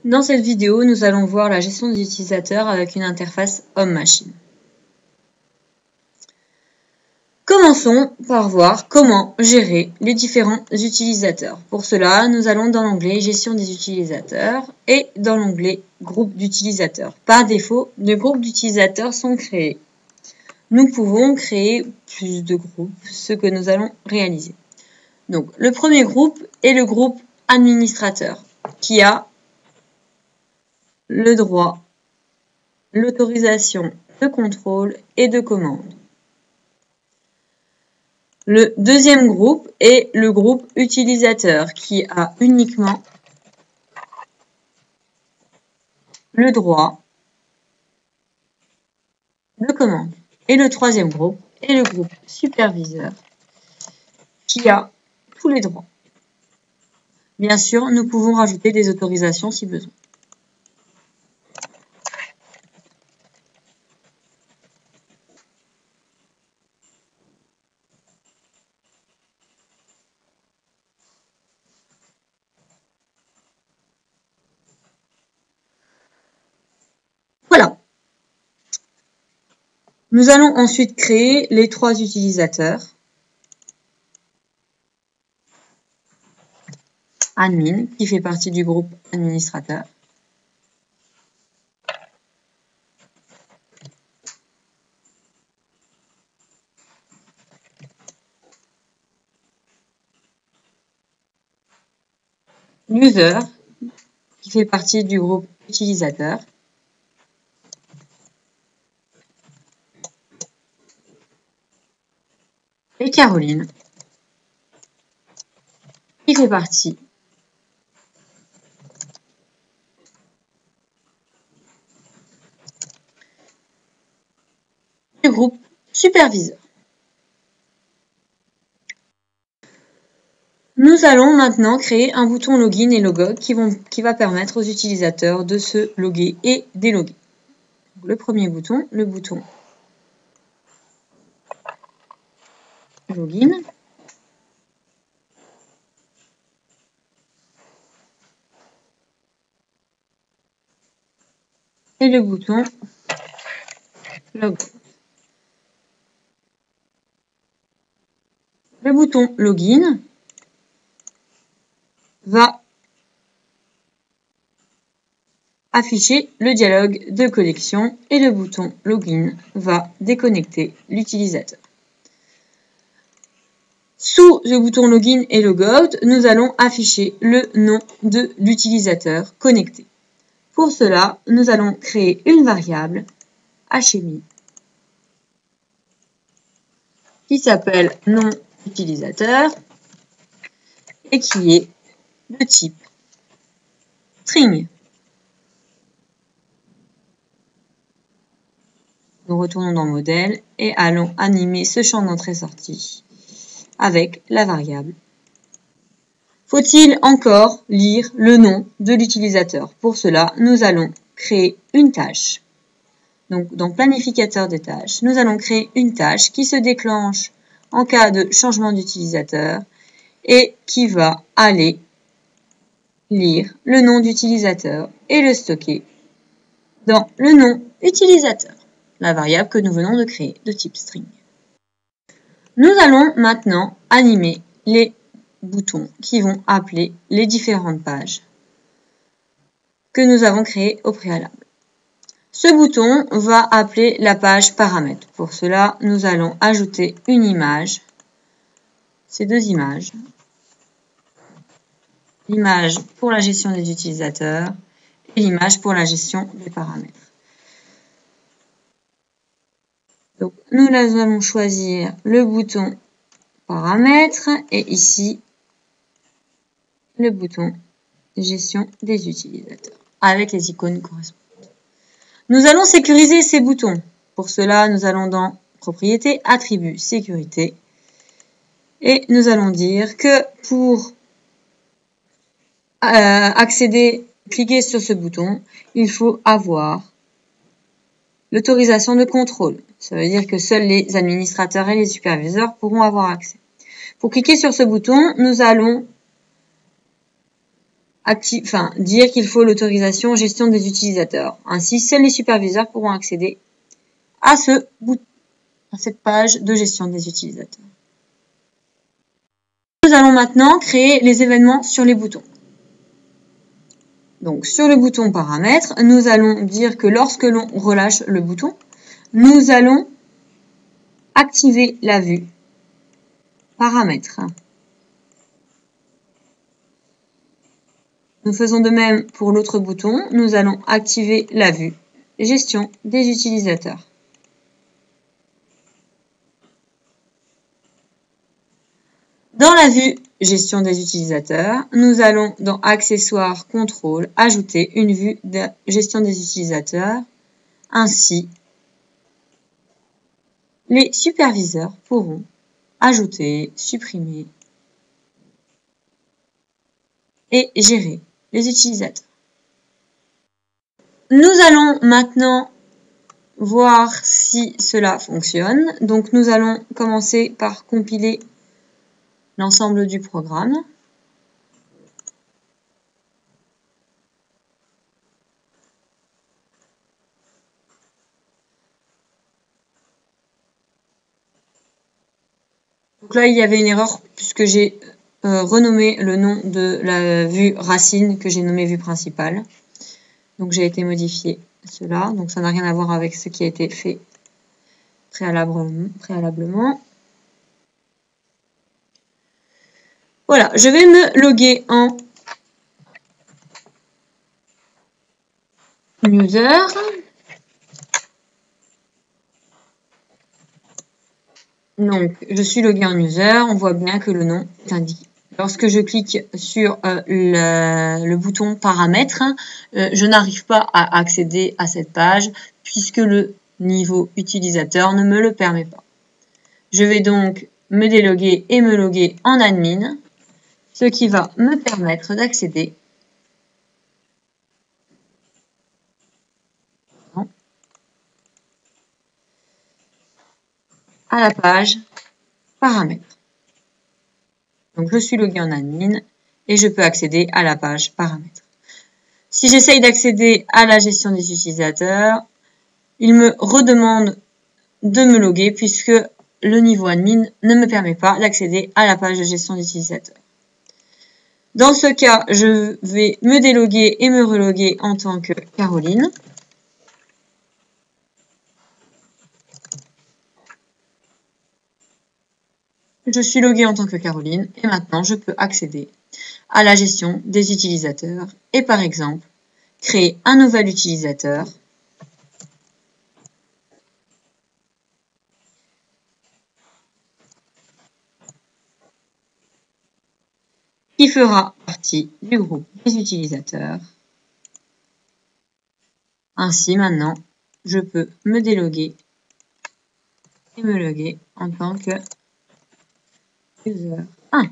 Dans cette vidéo, nous allons voir la gestion des utilisateurs avec une interface homme-machine. Commençons par voir comment gérer les différents utilisateurs. Pour cela, nous allons dans l'onglet Gestion des utilisateurs et dans l'onglet Groupe d'utilisateurs. Par défaut, deux groupes d'utilisateurs sont créés. Nous pouvons créer plus de groupes, ce que nous allons réaliser. Donc, le premier groupe est le groupe administrateur, qui a le droit, l'autorisation de contrôle et de commande. Le deuxième groupe est le groupe utilisateur qui a uniquement le droit de commande. Et le troisième groupe est le groupe superviseur qui a tous les droits. Bien sûr, nous pouvons rajouter des autorisations si besoin. Voilà. Nous allons ensuite créer les trois utilisateurs. Admin, qui fait partie du groupe administrateur. User, qui fait partie du groupe utilisateur. Et Caroline, qui fait partie du groupe superviseur. Nous allons maintenant créer un bouton login et logout qui va permettre aux utilisateurs de se loguer et déloguer. Le premier bouton, le bouton login. Et le bouton logout. Le bouton login va afficher le dialogue de connexion et le bouton login va déconnecter l'utilisateur. Sous le bouton login et logout, nous allons afficher le nom de l'utilisateur connecté. Pour cela, nous allons créer une variable HMI qui s'appelle nom utilisateur et qui est de type string. Nous retournons dans modèle et allons animer ce champ d'entrée-sortie avec la variable. Faut-il encore lire le nom de l'utilisateur? Pour cela, nous allons créer une tâche. Donc, dans planificateur des tâches, nous allons créer une tâche qui se déclenche en cas de changement d'utilisateur et qui va aller lire le nom d'utilisateur et le stocker dans le nom utilisateur, la variable que nous venons de créer de type string. Nous allons maintenant animer les boutons qui vont appeler les différentes pages que nous avons créées au préalable. Ce bouton va appeler la page paramètres. Pour cela, nous allons ajouter une image, ces deux images. L'image pour la gestion des utilisateurs et l'image pour la gestion des paramètres. Donc, nous allons choisir le bouton paramètres et ici le bouton gestion des utilisateurs avec les icônes correspondantes. Nous allons sécuriser ces boutons. Pour cela, nous allons dans propriétés, attributs, sécurité et nous allons dire que pour cliquer sur ce bouton, il faut avoir l'autorisation de contrôle. Ça veut dire que seuls les administrateurs et les superviseurs pourront avoir accès. Pour cliquer sur ce bouton, nous allons dire qu'il faut l'autorisation gestion des utilisateurs. Ainsi, seuls les superviseurs pourront accéder à cette page de gestion des utilisateurs. Nous allons maintenant créer les événements sur les boutons. Donc, sur le bouton paramètres, nous allons dire que lorsque l'on relâche le bouton, nous allons activer la vue paramètres. Nous faisons de même pour l'autre bouton. Nous allons activer la vue gestion des utilisateurs. Dans la vue gestion des utilisateurs, nous allons dans accessoires contrôle ajouter une vue de gestion des utilisateurs. Ainsi, les superviseurs pourront ajouter, supprimer et gérer les utilisateurs. Nous allons maintenant voir si cela fonctionne. Donc nous allons commencer par compiler l'ensemble du programme. Donc là, il y avait une erreur puisque j'ai renommé le nom de la vue racine que j'ai nommée vue principale. Donc j'ai été modifier cela. Donc ça n'a rien à voir avec ce qui a été fait préalablement. Voilà, je vais me loguer en user. Donc, je suis logué en user, on voit bien que le nom est indiqué. Lorsque je clique sur le bouton paramètres, je n'arrive pas à accéder à cette page puisque le niveau utilisateur ne me le permet pas. Je vais donc me déloguer et me loguer en admin, ce qui va me permettre d'accéder à la page paramètres. Donc, je suis logué en admin et je peux accéder à la page paramètres. Si j'essaye d'accéder à la gestion des utilisateurs, il me redemande de me loguer puisque le niveau admin ne me permet pas d'accéder à la page de gestion des utilisateurs. Dans ce cas, je vais me déloguer et me reloguer en tant que Caroline. Je suis loguée en tant que Caroline et maintenant je peux accéder à la gestion des utilisateurs et par exemple créer un nouvel utilisateur qui fera partie du groupe des utilisateurs. Ainsi maintenant je peux me déloguer et me loguer en tant que user 1.